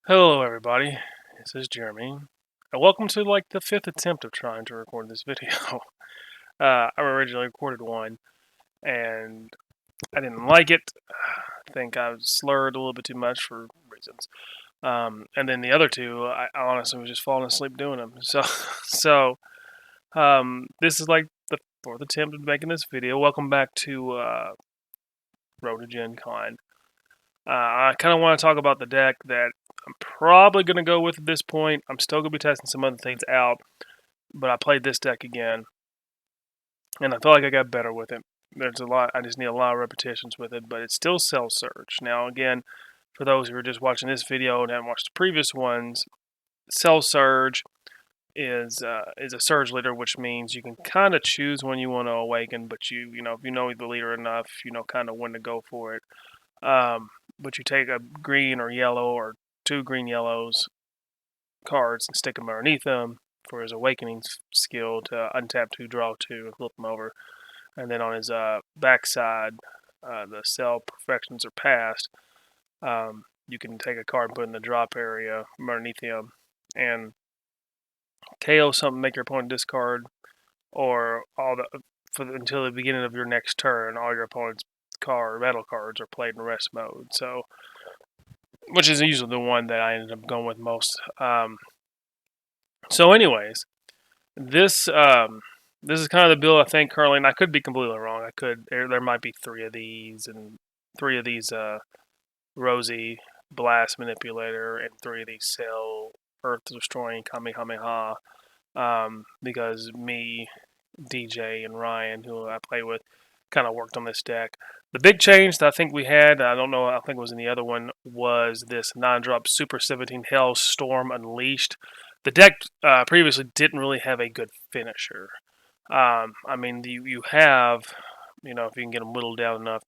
Hello everybody, this is Jeremy, and welcome to like the fifth attempt of trying to record this video. I originally recorded one, and I didn't like it. I think I slurred a little bit too much for reasons. And then the other two, I honestly was just falling asleep doing them. So this is like the fourth attempt of making this video. Welcome back to Road to Gencon. I kind of want to talk about the deck that I'm probably going to go with at this point. I'm still going to be testing some other things out, but I played this deck again, and I feel like I got better with it. There's a lot. I just need a lot of repetitions with it, but it's still Cell Surge. Now, again, for those who are just watching this video and haven't watched the previous ones, Cell Surge is a surge leader, which means you can kind of choose when you want to awaken, but if you know the leader enough, you know kind of when to go for it. But you take a green or yellow or two green yellows cards and stick them underneath them for his awakening skill to untap two, draw two, and flip them over. And then on his backside, the cell perfections are passed. You can take a card and put it in the drop area from underneath him and KO something, make your opponent discard, or until the beginning of your next turn, all your opponent's battle cards are played in rest mode. So, which is usually the one that I ended up going with most. So, anyways, this this is kind of the build I think currently, and I could be completely wrong. There might be three of these Rosie Blast Manipulator and three of these Cell Earth Destroying Kamehameha. Because me, DJ, and Ryan, who I play with, kind of worked on this deck. The big change that I think we had, I don't know, I think it was in the other one, was this 9-drop Super 17 Hellstorm Unleashed. The deck previously didn't really have a good finisher. I mean, you have, if you can get them whittled down enough,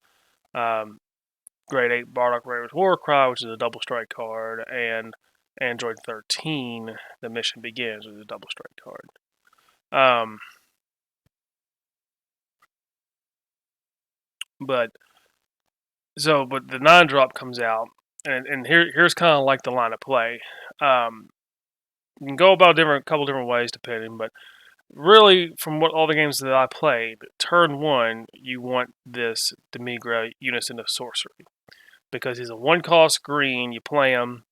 Grade 8 Bardock Raiders Warcry, which is a double strike card, and Android 13, The Mission Begins, which is a double strike card. But the 9-drop comes out, and here's kind of like the line of play. You can go about a couple different ways depending, but really, from all the games that I played, turn one, you want this Demigra Unison of Sorcery. Because he's a 1-cost green, you play him.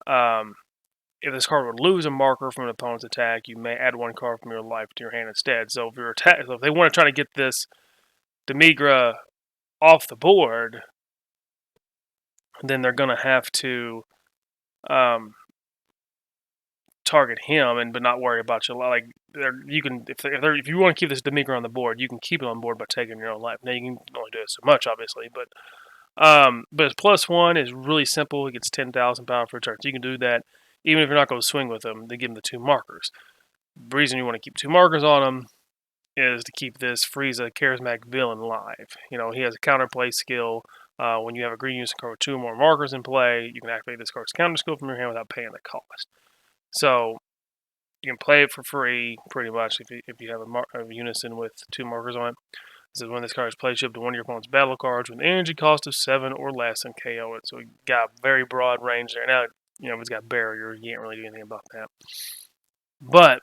If this card would lose a marker from an opponent's attack, you may add 1 card from your life to your hand instead. So if they want to try to get this Demigra off the board, then they're going to have to target him but not worry about you. Like if you want to keep this Demigra on the board, you can keep it on board by taking your own life. Now you can only do it so much, obviously, but his +1 is really simple. He gets 10,000 power for a turn. So you can do that even if you're not going to swing with him. They give him the 2 markers. The reason you want to keep 2 markers on him is to keep this Frieza charismatic villain alive. He has a counterplay skill. When you have a green unison card with 2 or more markers in play, you can activate this card's counter skill from your hand without paying the cost. So you can play it for free, pretty much, if you have a unison with 2 markers on it. This is when this card is played, shipped to one of your opponent's battle cards with an energy cost of 7 or less and KO it. So you got a very broad range there. Now, if it's got barrier, you can't really do anything about that. But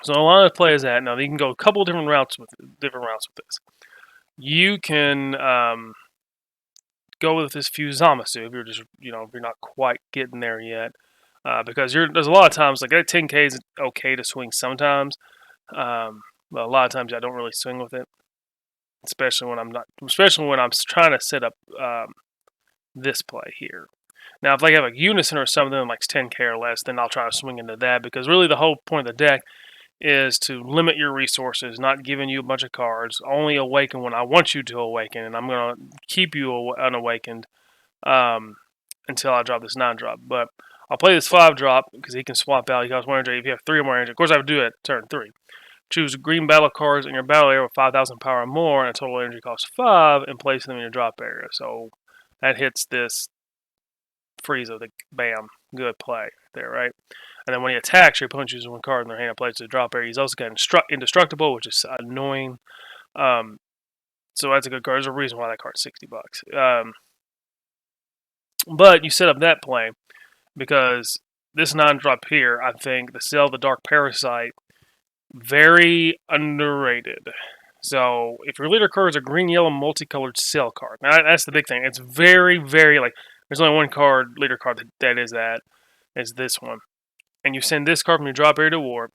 so a lot of play is that. Now you can go a couple different routes with this. You can go with this Fusamasu if you're just if you're not quite getting there yet, because there's a lot of times like that 10K is okay to swing sometimes, but a lot of times I don't really swing with it, especially when I'm trying to set up this play here. Now if I have a unison or something like 10K or less, then I'll try to swing into that, because really the whole point of the deck is to limit your resources, not giving you a bunch of cards, only awaken when I want you to awaken, and I'm going to keep you unawakened until I drop this 9-drop. But I'll play this 5-drop because he can swap out. He costs 1 energy if you have 3 or more energy. Of course, I would do it at turn 3. Choose green battle cards in your battle area with 5,000 power or more and a total energy cost 5 and place them in your drop area. So that hits this Frieza, bam, good play there, right? And then when he attacks, your opponent chooses 1 card in their hand and plays to the drop area. He's also got Indestructible, which is annoying. So that's a good card. There's a reason why that card's $60. But you set up that play because this 9-drop here, I think, the Cell the Dark Parasite, very underrated. So if your leader card is a green, yellow, multicolored Cell card, now that's the big thing. It's very, very, like, there's only one card, leader card, that is this one. And you send this card from your drop area to warp.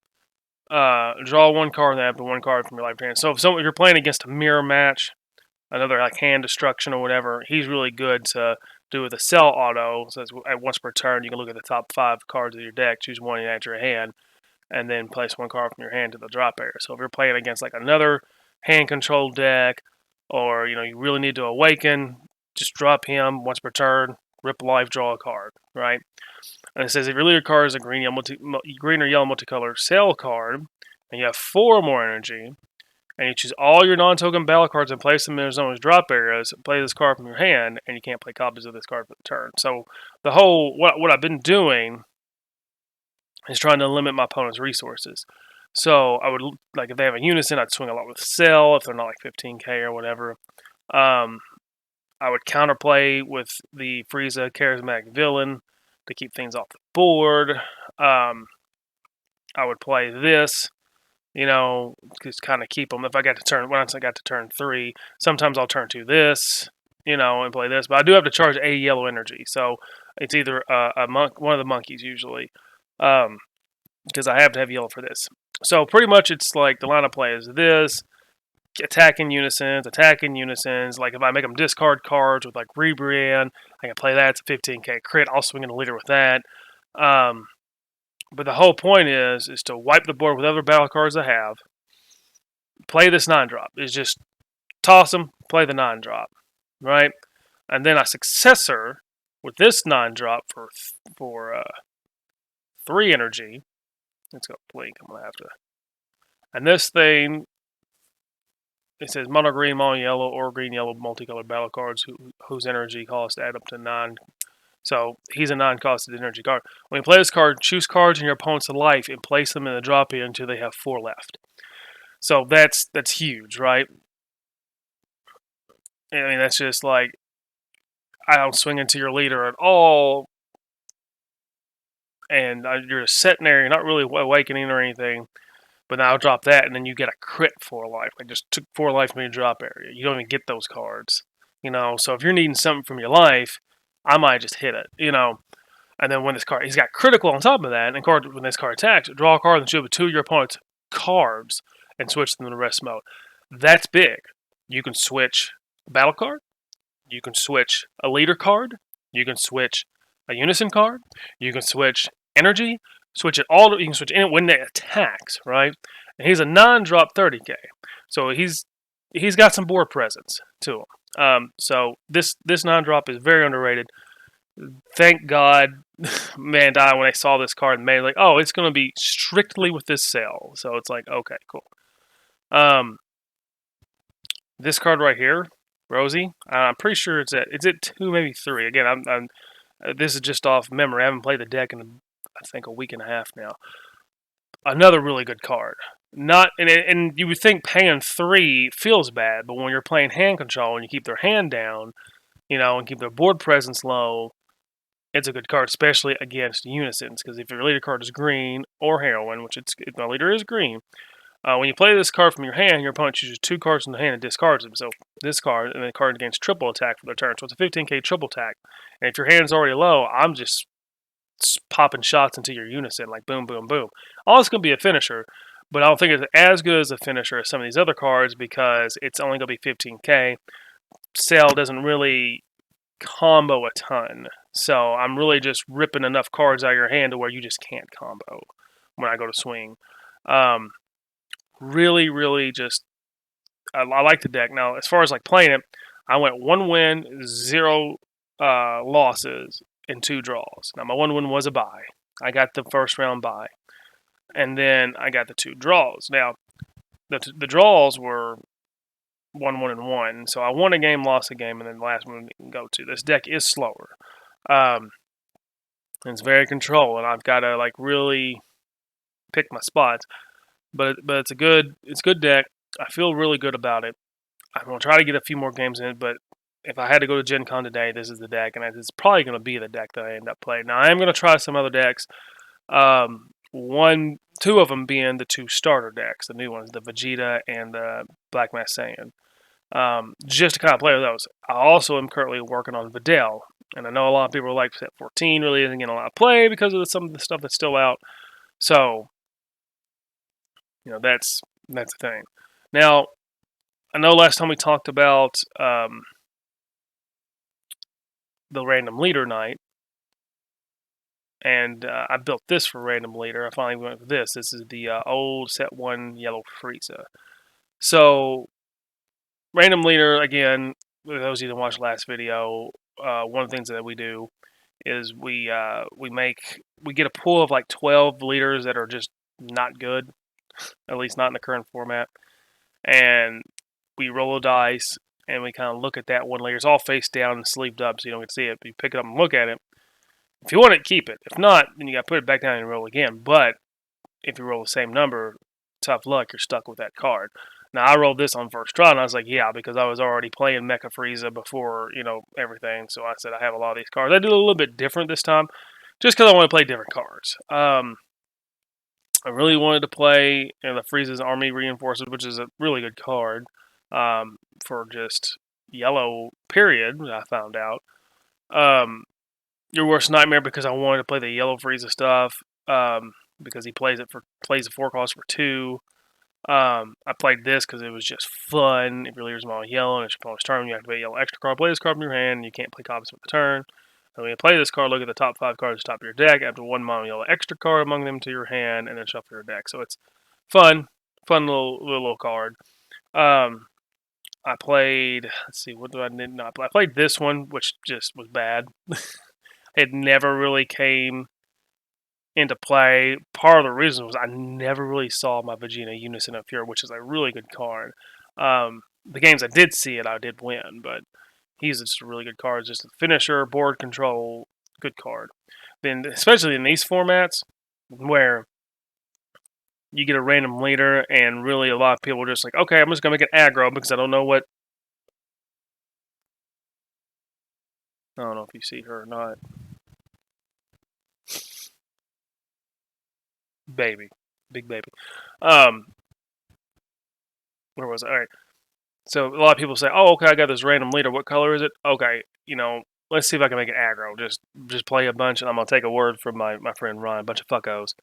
Draw one card and one card from your life hand. So if you're playing against a mirror match, another like hand destruction or whatever, he's really good to do with a Cell auto. So at once per turn, you can look at the top 5 cards of your deck, choose one and add to your hand, and then place one card from your hand to the drop area. So if you're playing against like another hand control deck, or you really need to awaken, just drop him once per turn, rip life, draw a card, right? And it says if your leader card is a green or yellow multicolor Cell card, and you have 4 more energy, and you choose all your non-token battle cards and place them in their own drop areas, play this card from your hand, and you can't play copies of this card for the turn. So the whole what I've been doing is trying to limit my opponent's resources. So I would, like, if they have a unison, I'd swing a lot with Cell if they're not like 15k or whatever. I would counterplay with the Frieza Charismatic Villain to keep things off the board. I would play this, just kind of keep them. If I got to turn, once I got to turn 3, sometimes I'll turn to this, and play this. But I do have to charge a yellow energy, so it's either one of the monkeys usually, because I have to have yellow for this. So pretty much it's like the line of play is this: attacking unisons. Like if I make them discard cards with like Rebrand, I can play that. It's a 15k crit. I'll swing in a leader with that. But the whole point is to wipe the board with other battle cards I have. Play this 9-drop. Is just toss them, play the 9-drop, right? And then a successor with this 9-drop for 3 energy. Let's go blink. I'm gonna have to. And this thing, it says mono green, mono yellow, or green yellow multicolored battle cards whose energy cost add up to 9. So he's a 9-costed energy card. When you play this card, choose cards in your opponent's life and place them in the drop area until they have 4 left. So that's huge, right? I mean, that's just like, I don't swing into your leader at all, and you're just sitting there, you're not really awakening or anything, but now I'll drop that, and then you get a crit 4 life. I just took 4 life from your drop area. You don't even get those cards, So if you're needing something from your life, I might just hit it, And then when this card, he's got critical on top of that, and when this card attacks, draw a card and shoot with 2 of your opponent's cards and switch them to rest mode. That's big. You can switch a battle card. You can switch a leader card. You can switch a unison card. You can switch energy. Switch it all. You can switch it when it attacks, right? And he's a 9-drop 30k, so he's got some board presence to him. So this 9-drop is very underrated. Thank God, Bandai, when I saw this card, made like, oh, it's going to be strictly with this Cell. So it's like, okay, cool. This card right here, Rosie, I'm pretty sure it's at 2, maybe 3. Again, this is just off memory. I haven't played the deck in I think a week and a half now. Another really good card. And you would think paying 3 feels bad, but when you're playing hand control and you keep their hand down, and keep their board presence low, it's a good card, especially against unisons. Because if your leader card is green or heroine, which my leader is green, when you play this card from your hand, your opponent chooses 2 cards from the hand and discards them. So this card, and then the card gains triple attack for their turn. So it's a 15k triple attack. And if your hand's already low, I'm just popping shots into your unison, like boom, boom, boom. All it's going to be a finisher, but I don't think it's as good as a finisher as some of these other cards because it's only going to be 15k. Cell doesn't really combo a ton. So I'm really just ripping enough cards out of your hand to where you just can't combo when I go to swing. Really, really just, I like the deck. Now, as far as like playing it, I went 1 win, 0 losses, and 2 draws. Now, my 1 win was a bye. I got the first round bye. And then I got the 2 draws. Now, the draws were 1, 1, and 1. So I won a game, lost a game, and then the last one we can go to. This deck is slower. It's very controlled, and I've got to like really pick my spots. But it's a good deck. I feel really good about it. I'm gonna try to get a few more games in it, but if I had to go to Gen Con today, this is the deck, and it's probably going to be the deck that I end up playing. Now, I am going to try some other decks. Two of them being the 2 starter decks, the new ones, the Vegeta and the Black Mass Saiyan. Just to kind of play with those. I also am currently working on Videl, and I know a lot of people are like, set 14 really isn't getting a lot of play because of some of the stuff that's still out. So, that's the thing. Now, I know last time we talked about the random leader night, and I built this for random leader. I finally went with this. This is the old set 1 yellow Frieza. So, random leader, again, for those who didn't watch the last video, one of the things that we do is we get a pool of like 12 leaders that are just not good, at least not in the current format, and we roll a dice and we kind of look at that one leader. It's all face down and sleeved up, so you don't get to see it. But you pick it up and look at it. If you want it, keep it. If not, then you got to put it back down and roll again. But if you roll the same number, tough luck, you're stuck with that card. Now, I rolled this on first try, and I was like, yeah, because I was already playing Mecha Frieza before, everything. So I said, I have a lot of these cards. I did a little bit different this time, just because I want to play different cards. I really wanted to play the Frieza's Army Reinforcements, which is a really good card for just yellow, period, I found out. Your Worst Nightmare, because I wanted to play the yellow Frieza stuff, because he plays the 4 cost for 2. I played this because it was just fun. If your leader's all yellow and it's your opponent's turn, you activate a yellow extra card, play this card from your hand, and you can't play copies for the turn. And when you play this card, look at the top 5 cards at the top of your deck, after 1 mono yellow extra card among them to your hand, and then shuffle your deck. So it's fun little card. I played, let's see, what did I not play? I played this one, which just was bad. It never really came into play. Part of the reason was I never really saw my Vegeta Unison up here, which is a really good card. The games I did see it, I did win, but he's just a really good card. Just a finisher, board control, good card. Then, especially in these formats, where you get a random leader, and really a lot of people are just like, okay, I'm just going to make it aggro because I don't know if you see her or not. Baby. Big baby. Where was it? All right. So a lot of people say, oh, okay, I got this random leader. What color is it? Okay, let's see if I can make it aggro. Just play a bunch, and I'm going to take a word from my friend Ron, a bunch of fuckos,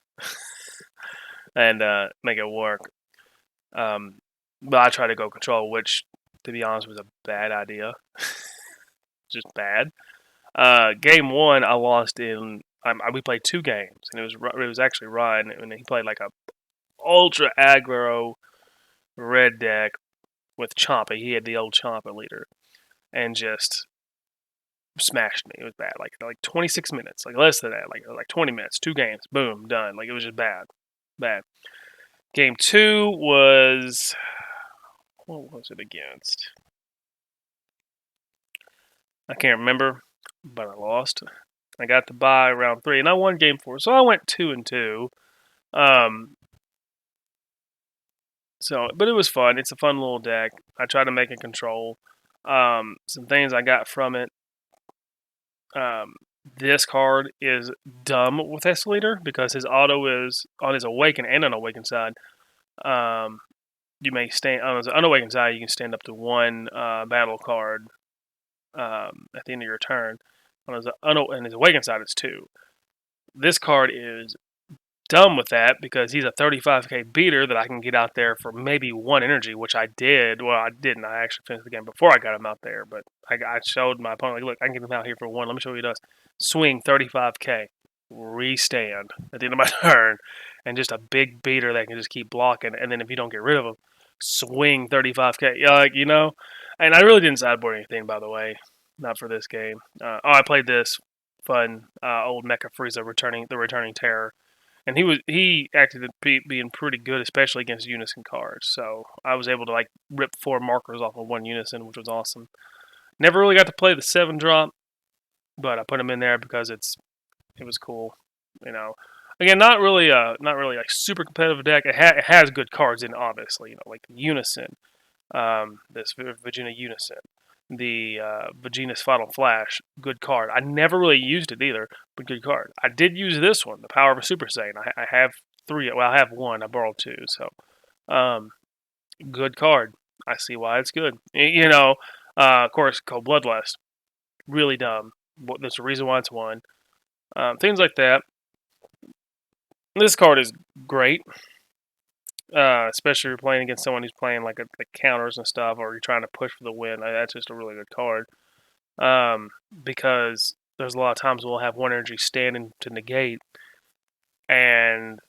and make it work. But I try to go control, which, to be honest, was a bad idea. Just bad. Game 1, I lost in... we played 2 games, and it was actually Ryan, and he played like a ultra aggro red deck with Champa. He had the old Champa leader, and just smashed me. It was bad. Like 26 minutes, like less than that, like 20 minutes, 2 games, boom, done. Like it was just bad. Game 2 was, what was it against? I can't remember, but I lost. I got to buy round 3, and I won game 4, so I went 2-2. But it was fun. It's a fun little deck. I tried to make it control. Some things I got from it. This card is dumb with S Leader because his auto is on his awakened and unawakened side. You may stand on his unawakened side. You can stand up to 1 battle card at the end of your turn. On his awakened side, it's 2. This card is dumb with that because he's a 35k beater that I can get out there for maybe 1 energy, which I did. Well, I didn't. I actually finished the game before I got him out there, but I showed my opponent, like, look, I can get him out here for 1. Let me show you what he does. Swing 35k, restand at the end of my turn, and just a big beater that can just keep blocking. And then if you don't get rid of him, swing 35k. And I really didn't sideboard anything, by the way, not for this game. I played this fun old Mecha Frieza returning terror. And he acted being pretty good, especially against Unison cards. So I was able to rip 4 markers off of 1 Unison, which was awesome. Never really got to play the 7-drop, but I put him in there because it was cool. Again, not really like super competitive deck. It has good cards in, obviously. Like Unison, this Vegeta Unison. Vegeta's Final Flash. Good card. I never really used it either, but good card. I did use this one, the Power of a Super Saiyan. I have 3. Well, I have 1. I borrowed 2. So, good card. I see why it's good. Of course, Cold Bloodlust. Really dumb. There's a reason why it's 1. Things like that. This card is great. Especially if you're playing against someone who's playing like counters and stuff, or you're trying to push for the win. That's just a really good card. Because there's a lot of times we'll have 1 energy standing to negate, and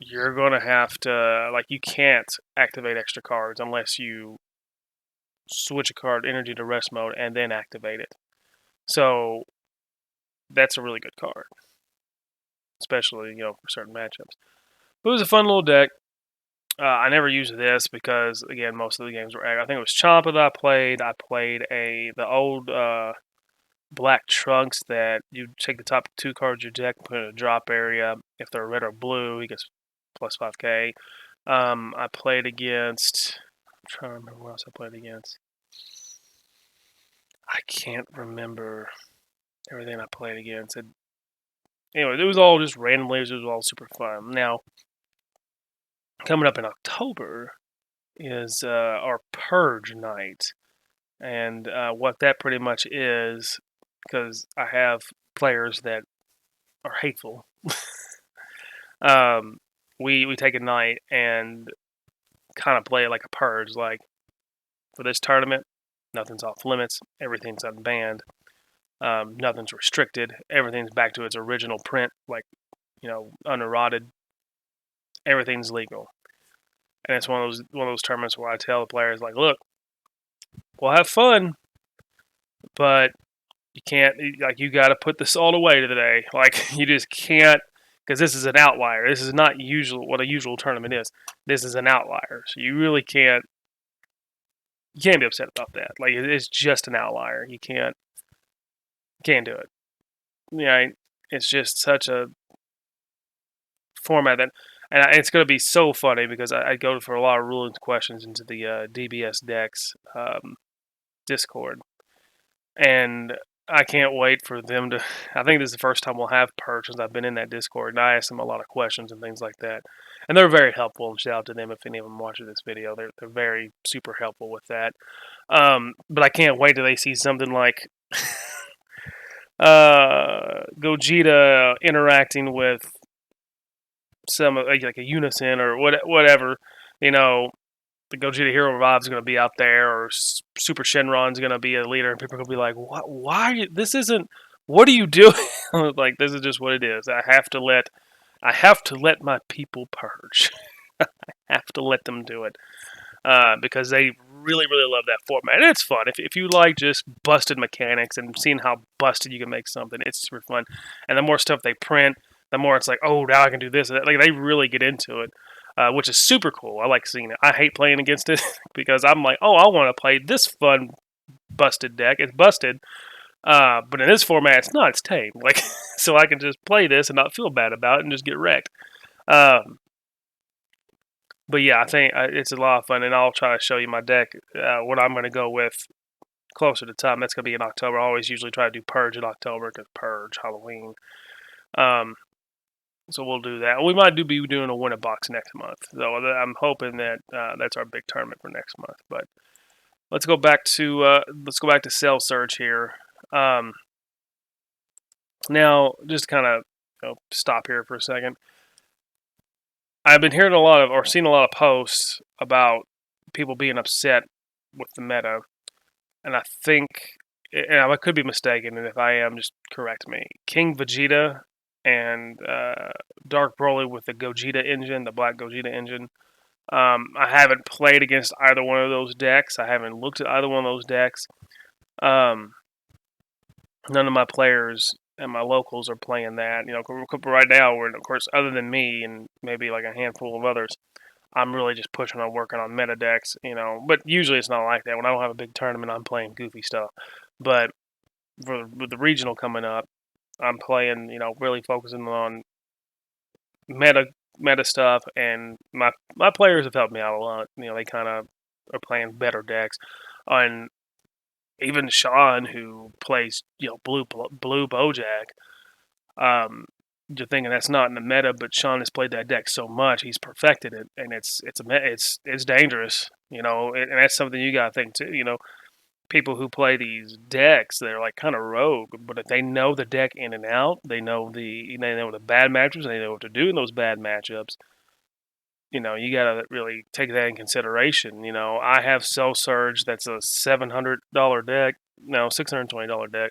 you're gonna have to you can't activate extra cards unless you switch a card energy to rest mode and then activate it. So that's a really good card, especially for certain matchups. But it was a fun little deck. I never used this because, again, most of the games were. I think it was Champa that I played. I played the old black trunks that you take the top 2 cards of your deck, put in a drop area. If they're red or blue, he gets plus 5k. I played against. I'm trying to remember what else I played against. I can't remember everything I played against. Anyway, it was all just randomly. It was all super fun. Now, coming up in October is our Purge night. And what that pretty much is, because I have players that are hateful, we take a night and kind of play it like a purge. Like, for this tournament, nothing's off limits, everything's unbanned, nothing's restricted, everything's back to its original print, uneroded, everything's legal. And it's one of those tournaments where I tell the players, like, look, we'll have fun, but you can't, you got to put this all away today. Like, you just can't, because this is an outlier. This is not what a usual tournament is. This is an outlier. So you really can't be upset about that. Like, it's just an outlier. You can't do it. It's just such a format and it's going to be so funny because I go for a lot of ruling questions into the DBS Decks Discord. And I can't wait for them to. I think this is the first time we'll have Purge since I've been in that Discord, and I ask them a lot of questions and things like that. And they're very helpful. And shout out to them if any of them watching this video. They're very super helpful with that. But I can't wait till they see something like Gogeta interacting with some like a Unison or whatever. The Gogeta Hero Revive is going to be out there, or Super Shenron's going to be a leader, and people are going to be like, "What? Why? This isn't. What are you doing?" Like, this is just what it is. I have to let my people purge. I have to let them do it because they really, really love that format, and it's fun. If you like just busted mechanics and seeing how busted you can make something, it's super fun. And the more stuff they print, the more it's like, oh, now I can do this. Like, they really get into it. Which is super cool. I like seeing it. I hate playing against it because I'm like, oh, I want to play this fun busted deck. It's busted, but in this format, it's not. It's tame. Like, so I can just play this and not feel bad about it and just get wrecked. But yeah, I think it's a lot of fun, and I'll try to show you my deck. What I'm going to go with closer to time. That's going to be in October. I always usually try to do Purge in October because Purge, Halloween. So we'll do that. We might be doing a winner box next month. So I'm hoping that that's our big tournament for next month. But let's go back to Cell Surge here. Now, just kind of stop here for a second. I've been hearing seen a lot of posts about people being upset with the meta, and I think, and I could be mistaken, and if I am, just correct me. King Vegeta and Dark Broly with the Gogeta engine, the Black Gogeta engine. I haven't played against either one of those decks. I haven't looked at either one of those decks. None of my players and my locals are playing that. Right now, of course, other than me and maybe like a handful of others, I'm really just pushing on working on meta decks. But usually it's not like that. When I don't have a big tournament, I'm playing goofy stuff. But with the regional coming up, I'm playing, really focusing on meta stuff, and my players have helped me out a lot. They kind of are playing better decks, and even Sean, who plays Blue Bojack, you're thinking that's not in the meta, but Sean has played that deck so much, he's perfected it, and it's dangerous, and that's something you gotta think too. People who play these decks, they're like kind of rogue, but if they know the deck in and out, they know the bad matchups, they know what to do in those bad matchups. You gotta really take that in consideration. I have Cell Surge, that's a $700 deck, no, $620 deck,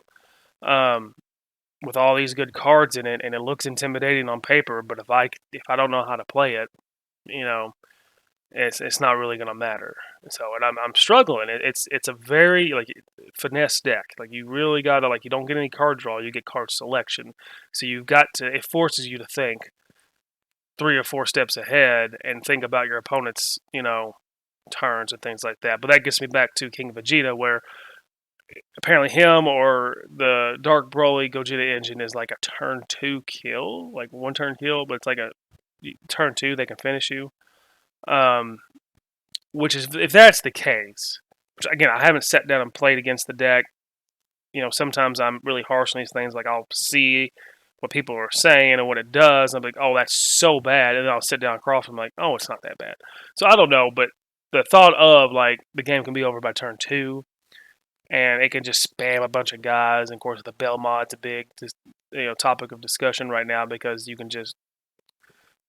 um, with all these good cards in it, and it looks intimidating on paper. But if I don't know how to play it, you know, it's not really gonna matter. So, and I'm struggling. It's a very like finesse deck. Like you really gotta you don't get any card draw, you get card selection. So it forces you to think 3 or 4 steps ahead and think about your opponent's turns and things like that. But that gets me back to King Vegeta, where apparently him or the Dark Broly Gogeta engine is like a turn 2 kill, like 1 turn kill, but it's like a turn 2 they can finish you. Which is, if that's the case, which again I haven't sat down and played against the deck. Sometimes I'm really harsh on these things. Like I'll see what people are saying and what it does. And I'm like, oh, that's so bad. And then I'll sit down across and I'm like, oh, it's not that bad. So I don't know, but the thought of like the game can be over by turn 2, and it can just spam a bunch of guys. And of course, the Bell mod's a big topic of discussion right now, because you can just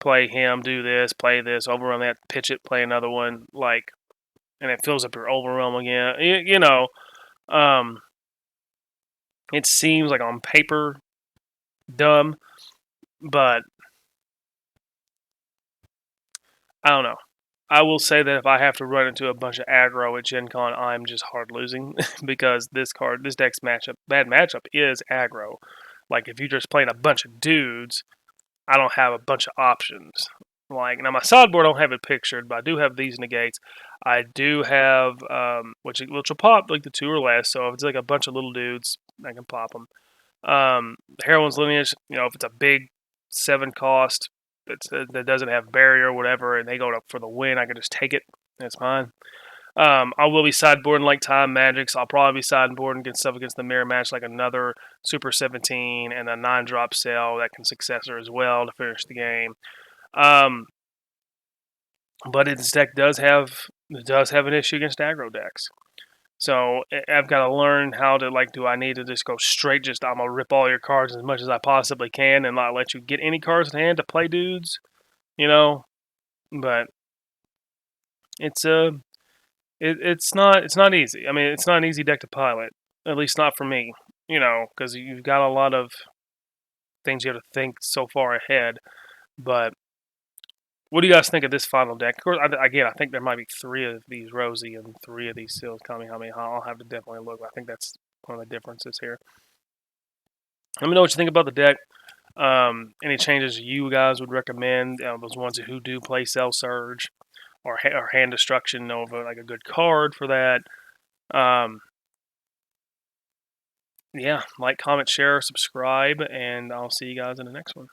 play him, do this, play this, overrun that, pitch it, play another one, and it fills up your overwhelm again. It seems like on paper dumb, but I don't know. I will say that if I have to run into a bunch of aggro at Gencon, I'm just hard losing because this deck's bad matchup is aggro. Like if you're just playing a bunch of dudes, I don't have a bunch of options. Like now, my sideboard I don't have it pictured, but I do have these negates. I do have which will pop like the 2 or less. So if it's like a bunch of little dudes, I can pop them. The Heroine's Lineage, if it's a big 7 cost that doesn't have barrier or whatever, and they go up for the win, I can just take it. That's fine. I will be sideboarding like Time Magic, so I'll probably be sideboarding against the mirror match, like another Super 17 and a 9-drop cell that can successor as well to finish the game. But this deck does have an issue against aggro decks. So I've got to learn how to do I need to just go straight, I'm gonna rip all your cards as much as I possibly can and not let you get any cards in hand to play dudes, But it's not easy. I mean, it's not an easy deck to pilot, at least not for me, because you've got a lot of things you have to think so far ahead. But what do you guys think of this final deck? Of course, I think there might be 3 of these Rosie and 3 of these Seals Kamehameha. I'll have to definitely look. I think that's one of the differences here. Let me know what you think about the deck. Any changes you guys would recommend? Those ones who do play Cell Surge or Hand Destruction know of a good card for that. Yeah, like, comment, share, subscribe, and I'll see you guys in the next one.